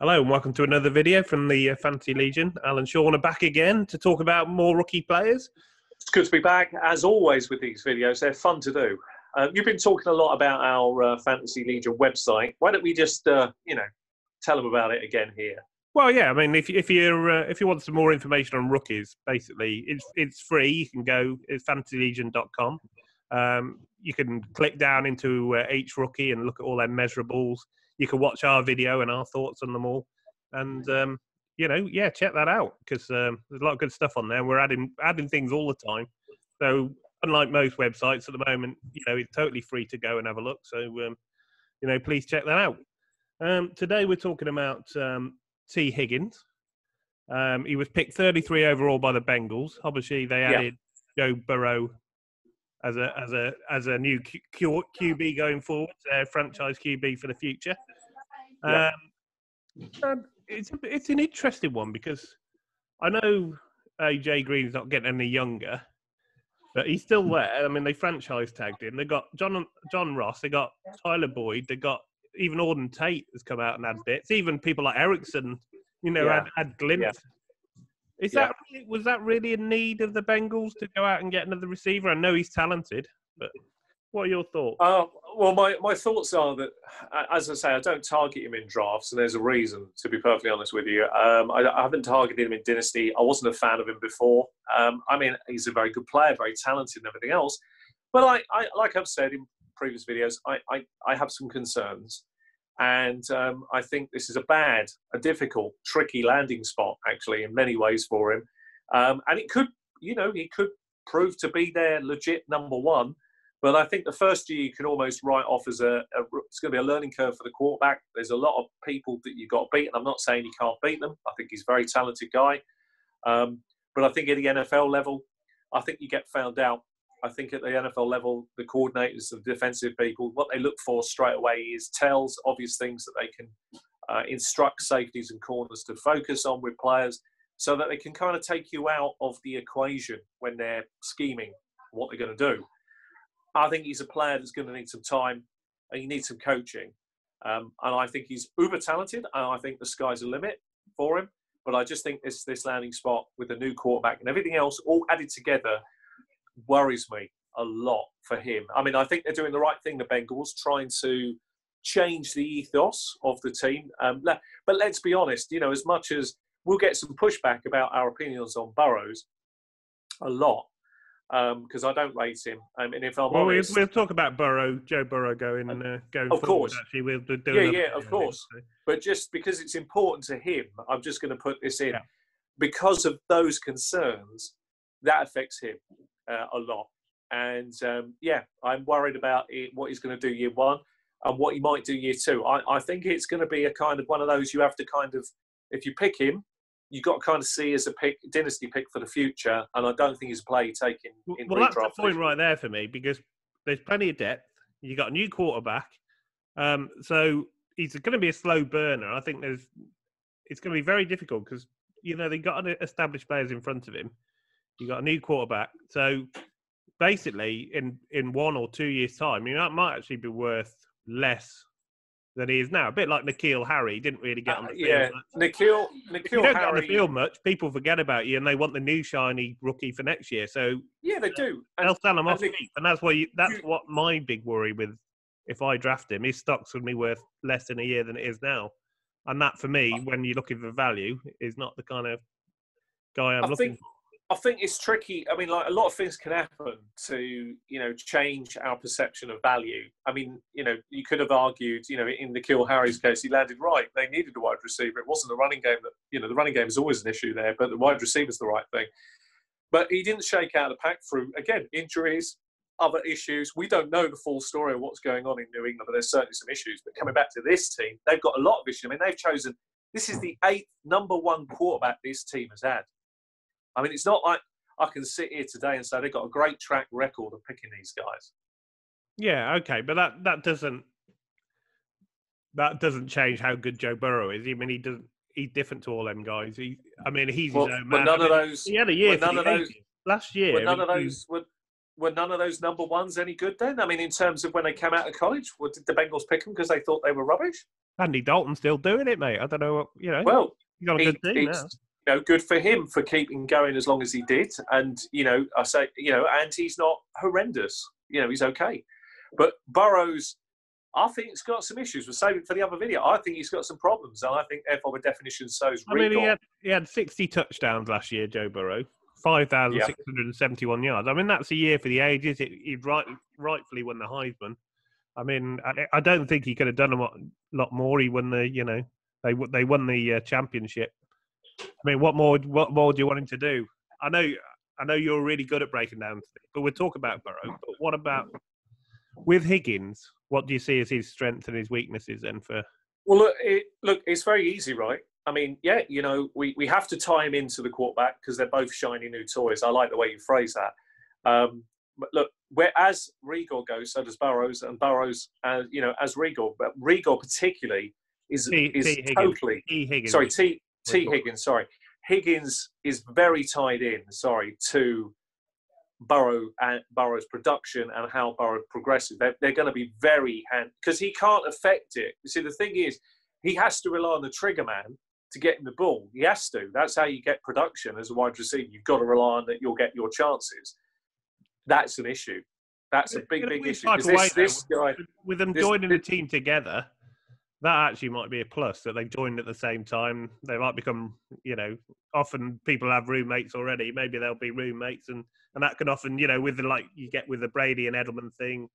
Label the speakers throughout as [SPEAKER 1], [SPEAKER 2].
[SPEAKER 1] Hello and welcome to another video from the Fantasy Legion. Alan and Sean are back again to talk about more rookie players.
[SPEAKER 2] It's good to be back, as always, with these videos. They're fun to do. You've been talking a lot about our Fantasy Legion website. Why don't we just, tell them about it again here?
[SPEAKER 1] Well, yeah, I mean, if you want some more information on rookies, basically, it's free. You can go, it's fantasylegion.com. You can click down into each rookie and look at all their measurables. You can watch our video and our thoughts on them all. And, check that out because there's a lot of good stuff on there. We're adding things all the time. So unlike most websites at the moment, it's totally free to go and have a look. So, please check that out. Today we're talking about T. Higgins. He was picked 33 overall by the Bengals. Obviously, they added Joe Burrow as a new QB going forward, franchise QB for the future. It's an interesting one because I know AJ Green's not getting any younger, but he's still there. I mean, they franchise tagged him. They got John Ross. They got Tyler Boyd. They got even Auden Tate has come out and had bits. Even people like Erickson, had glimpses. Was that really a need of the Bengals to go out and get another receiver? I know he's talented, but what are your thoughts?
[SPEAKER 2] Well, my thoughts are that, as I say, I don't target him in drafts, and there's a reason, to be perfectly honest with you. I haven't targeted him in Dynasty. I wasn't a fan of him before. He's a very good player, very talented and everything else. But like I've said in previous videos, I have some concerns. And I think this is a difficult, tricky landing spot, actually, in many ways for him. And it could, he could prove to be their legit number one. But I think the first year you can almost write off as it's going to be a learning curve for the quarterback. There's a lot of people that you've got to beat. And I'm not saying you can't beat them. I think he's a very talented guy. But I think at the NFL level, I think you get found out. I think at the NFL level, the coordinators, the defensive people, what they look for straight away is tells, obvious things that they can instruct safeties and corners to focus on with players so that they can kind of take you out of the equation when they're scheming what they're going to do. I think he's a player that's going to need some time and he needs some coaching. And I think he's uber talented and I think the sky's the limit for him. But I just think this landing spot with a new quarterback and everything else all added together worries me a lot for him. I mean, I think they're doing the right thing, the Bengals, trying to change the ethos of the team. But let's be honest, as much as we'll get some pushback about our opinions on Burrows a lot, because I don't rate him. And if I'm honest...
[SPEAKER 1] We'll talk about Joe Burrow going
[SPEAKER 2] of
[SPEAKER 1] forward,
[SPEAKER 2] course.
[SPEAKER 1] Actually. We'll do
[SPEAKER 2] of course. But just because it's important to him, I'm just going to put this in.
[SPEAKER 1] Yeah.
[SPEAKER 2] Because of those concerns, that affects him a lot. And, I'm worried about what he's going to do year one and what he might do year two. I think it's going to be a kind of one of those you have to kind of, if you pick him, you've got to kind of see as a dynasty pick for the future. And I don't think he's a player you take in
[SPEAKER 1] Well, that's the point right there for me because there's plenty of depth. You got a new quarterback. So he's going to be a slow burner. I think it's going to be very difficult because, they've got established players in front of him. You got a new quarterback. So basically, in 1 or 2 years' time, that might actually be worth less than he is now. A bit like N'Keal Harry. He didn't really get on the field much.
[SPEAKER 2] N'Keal
[SPEAKER 1] if you don't
[SPEAKER 2] Harry,
[SPEAKER 1] get on the field much, people forget about you and they want the new shiny rookie for next year. So
[SPEAKER 2] yeah, they do.
[SPEAKER 1] They'll sell him off cheap. And that's what my big worry with if I draft him. His stock's going to be worth less in a year than it is now. And that, for me, when you're looking for value, is not the kind of guy I'm looking for.
[SPEAKER 2] I think it's tricky. I mean, like a lot of things can happen to, change our perception of value. I mean, you could have argued, in N'Keal Harry's case, he landed right. They needed a wide receiver. It wasn't the running game that, the running game is always an issue there, but the wide receiver is the right thing. But he didn't shake out the pack through, again, injuries, other issues. We don't know the full story of what's going on in New England, but there's certainly some issues. But coming back to this team, they've got a lot of issues. I mean, they've chosen, this is the 8th number one quarterback this team has had. I mean, it's not like I can sit here today and say they've got a great track record of picking these guys.
[SPEAKER 1] Yeah, okay, but that doesn't change how good Joe Burrow is. I mean, he's different to all them guys. He's his own man.
[SPEAKER 2] But none of those.
[SPEAKER 1] He had a year last year.
[SPEAKER 2] But none of those were none of those number ones any good then? I mean, in terms of when they came out of college, did the Bengals pick them because they thought they were rubbish?
[SPEAKER 1] Andy Dalton's still doing it, mate. I don't know.
[SPEAKER 2] Well,
[SPEAKER 1] he's on a good team now.
[SPEAKER 2] Good for him for keeping going as long as he did. And, I say, and he's not horrendous. He's okay. But Burrow's, I think he's got some issues. We'll save it for the other video. I think he's got some problems. And I think, therefore, by definition, so is Rigor.
[SPEAKER 1] He had 60 touchdowns last year, Joe Burrow. 5,671 yards. I mean, that's a year for the ages. He'd rightfully won the Heisman. I mean, I don't think he could have done a lot more. He won the, they won the championship. I mean, what more do you want him to do? I know you're really good at breaking down things, but we'll talk about Burrow. But what about with Higgins? What do you see as his strengths and his weaknesses then for?
[SPEAKER 2] Well, look, it's very easy, right? I mean, yeah, we have to tie him into the quarterback because they're both shiny new toys. I like the way you phrase that. But look, whereas Rigor goes, so does Burrows, and Burrows, as Rigor, but Rigor particularly is totally.
[SPEAKER 1] Higgins.
[SPEAKER 2] Sorry, T Higgins. Sorry, Higgins is very tied in. To Burrow's production and how Burrow progresses. They're going to be very because he can't affect it. You see, the thing is, he has to rely on the trigger man to get him the ball. He has to. That's how you get production as a wide receiver. You've got to rely on that you'll get your chances. That's an issue. That's a big issue.
[SPEAKER 1] With them joining the team together, that actually might be a plus, that they joined at the same time. They might become, often people have roommates already. Maybe they'll be roommates, and that can often, with you get with the Brady and Edelman thing,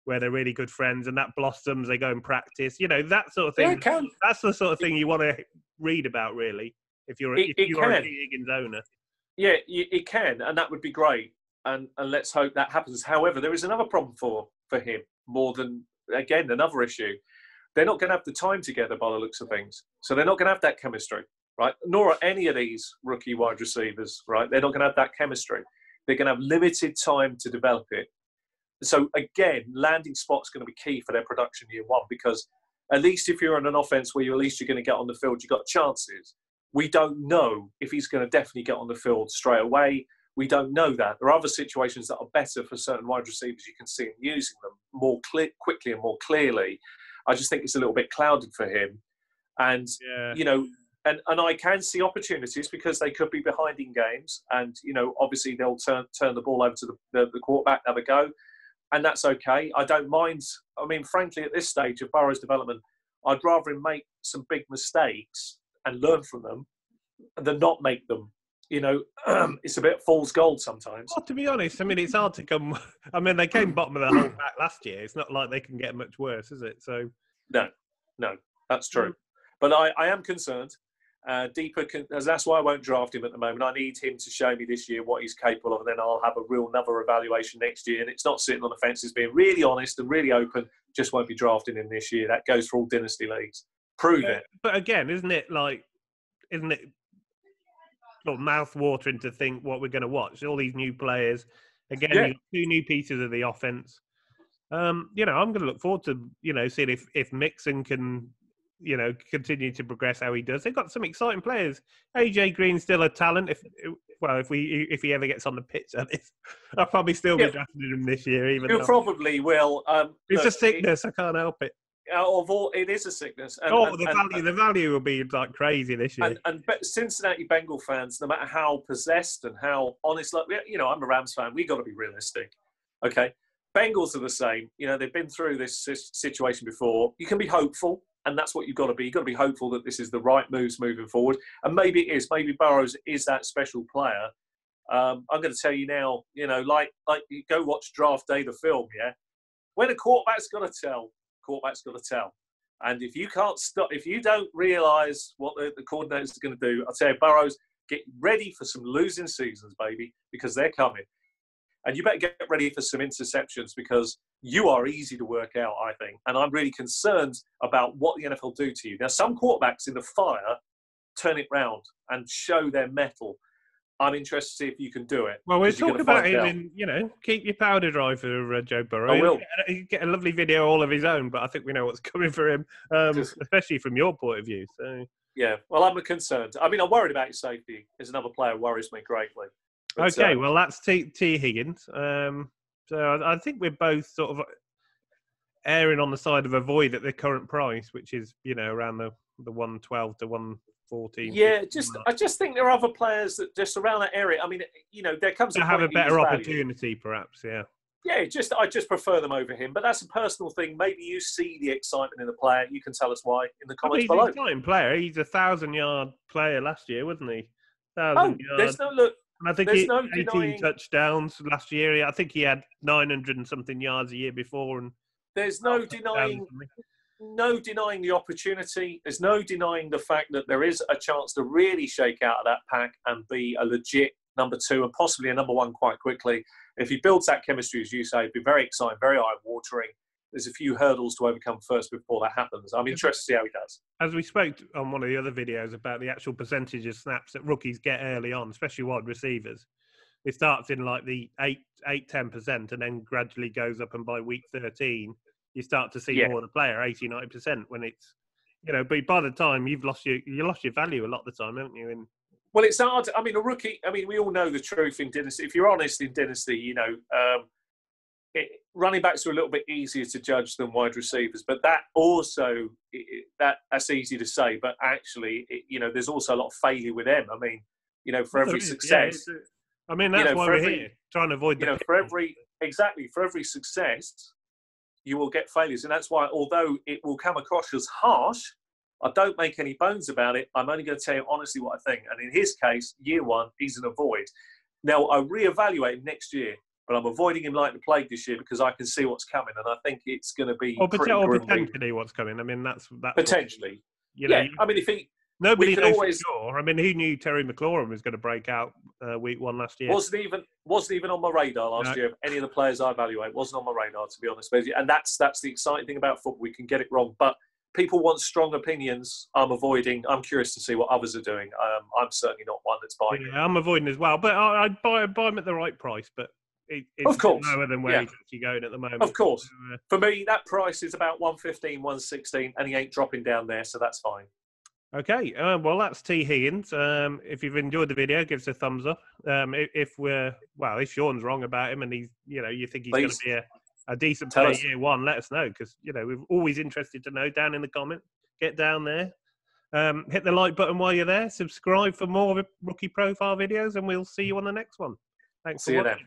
[SPEAKER 1] where they're really good friends, and that blossoms. They go and practice, that sort of thing.
[SPEAKER 2] Yeah,
[SPEAKER 1] that's the sort of thing you want to read about, really, if you're a Higgins owner.
[SPEAKER 2] Yeah, it can, and that would be great. And let's hope that happens. However, there is another problem for him, more than, again, another issue. They're not going to have the time together by the looks of things. So they're not going to have that chemistry, right? Nor are any of these rookie wide receivers, right? They're not going to have that chemistry. They're going to have limited time to develop it. So again, landing spot's going to be key for their production year one, because at least if you're in an offense where you're going to get on the field, you've got chances. We don't know if he's going to definitely get on the field straight away. We don't know that. There are other situations that are better for certain wide receivers. You can see him using them more quickly and more clearly. I just think it's a little bit clouded for him. And, and I can see opportunities because they could be behind in games. And, obviously they'll turn the ball over to the quarterback, have a go. And that's okay. I don't mind. I mean, frankly, at this stage of Burrow's development, I'd rather him make some big mistakes and learn from them than not make them. It's a bit fool's gold sometimes.
[SPEAKER 1] Well, to be honest, I mean, it's hard to come. I mean, they came bottom of the whole pack last year. It's not like they can get much worse, is it? So,
[SPEAKER 2] no, that's true. But I am concerned. That's why I won't draft him at the moment. I need him to show me this year what he's capable of, and then I'll have another evaluation next year. And it's not sitting on the fence. It's being really honest and really open. Just won't be drafting him this year. That goes for all dynasty leagues. Prove it.
[SPEAKER 1] But again, isn't it sort of mouth-watering to think what we're going to watch? All these new players. Again, yeah. 2 new pieces of the offense. I'm going to look forward to, seeing if Mixon can, continue to progress how he does. They've got some exciting players. AJ Green's still a talent. If he ever gets on the pitch, I'll probably still be drafting him this year.
[SPEAKER 2] You probably will.
[SPEAKER 1] It's a sickness. I can't help it.
[SPEAKER 2] It is a sickness.
[SPEAKER 1] The value will be like crazy this year.
[SPEAKER 2] And Cincinnati Bengal fans, no matter how possessed and how honest, I'm a Rams fan. We got to be realistic, okay? Bengals are the same. They've been through this situation before. You can be hopeful, and that's what you've got to be. You've got to be hopeful that this is the right moves moving forward. And maybe it is. Maybe Burrows is that special player. I'm going to tell you now. Like you go watch Draft Day, the film. Yeah, when a quarterback's got to tell. Quarterback's got to tell. And if you can't stop, if you don't realise what the coordinators are going to do, I'll tell you, Burrows, get ready for some losing seasons, baby, because they're coming. And you better get ready for some interceptions because you are easy to work out, I think. And I'm really concerned about what the NFL do to you. Now, some quarterbacks in the fire turn it round and show their mettle. I'm interested to see if you can do it.
[SPEAKER 1] Well, we're talking about him keep your powder dry for Joe Burrow.
[SPEAKER 2] I will.
[SPEAKER 1] He'll get a lovely video all of his own, but I think we know what's coming for him, especially from your point of view. So
[SPEAKER 2] yeah, well, I'm concerned. I mean, I'm worried about his safety. There's another player who worries me greatly. But,
[SPEAKER 1] well, that's T. Higgins. So I think we're both sort of erring on the side of avoid at the current price, which is around the 112 to 114.
[SPEAKER 2] Yeah, I just think there are other players that just around that area. I mean, there comes a
[SPEAKER 1] to have a
[SPEAKER 2] point
[SPEAKER 1] better
[SPEAKER 2] value.
[SPEAKER 1] opportunity, perhaps. Yeah.
[SPEAKER 2] Yeah, I just prefer them over him, but that's a personal thing. Maybe you see the excitement in the player. You can tell us why in the comments below.
[SPEAKER 1] He's an exciting player. He's a 1,000-yard player last year, wasn't he?
[SPEAKER 2] 1,000 yards.
[SPEAKER 1] And I think he 18 touchdowns last year. I think he had 900 and something yards a year before. And
[SPEAKER 2] there's no denying the opportunity. There's no denying the fact that there is a chance to really shake out of that pack and be a legit number 2 and possibly a number 1 quite quickly. If he builds that chemistry, as you say, it'd be very exciting, very eye-watering. There's a few hurdles to overcome first before that happens. I'm interested to see how he does. As
[SPEAKER 1] we spoke on one of the other videos about the actual percentage of snaps that rookies get early on, especially wide receivers, it starts in like the 10% and then gradually goes up, and by week 13, you start to see more of the player, 80-90%, when it's, but by the time you lost your value a lot of the time, haven't you?
[SPEAKER 2] Well, it's hard. I mean, a rookie, we all know the truth in Dynasty. If you're honest in Dynasty, running backs are a little bit easier to judge than wide receivers. But that also, that's easy to say. But actually, there's also a lot of failure with them. I mean, for every success.
[SPEAKER 1] Yeah, that's why we're here, trying to avoid the
[SPEAKER 2] for every success, you will get failures. And that's why, although it will come across as harsh, I don't make any bones about it. I'm only going to tell you honestly what I think. And in his case, year 1, he's an avoid. Now, I reevaluate him next year, but I'm avoiding him like the plague this year because I can see what's coming, and I think it's going to be
[SPEAKER 1] potentially what's coming. That's
[SPEAKER 2] potentially.
[SPEAKER 1] Nobody knows for sure. Who knew Terry McLaurin was going to break out week 1 last year?
[SPEAKER 2] Wasn't even on my radar last year. Any of the players I evaluate wasn't on my radar, to be honest with you. And that's the exciting thing about football. We can get it wrong, but people want strong opinions. I'm avoiding. I'm curious to see what others are doing. I'm certainly not one that's buying.
[SPEAKER 1] Yeah, I'm avoiding as well, but I'd buy them at the right price. But it's
[SPEAKER 2] of course
[SPEAKER 1] lower than where he's actually going at the moment.
[SPEAKER 2] Of course, for me, that price is about 115, 116, and he ain't dropping down there, so that's fine.
[SPEAKER 1] Okay, well, that's T. Higgins. If you've enjoyed the video, give us a thumbs up. If Sean's wrong about him and he's, you think he's going to be a decent player year 1, let us know, because we're always interested to know down in the comments. Get down there, hit the like button while you're there, subscribe for more rookie profile videos, and we'll see you on the next one. Thanks for watching.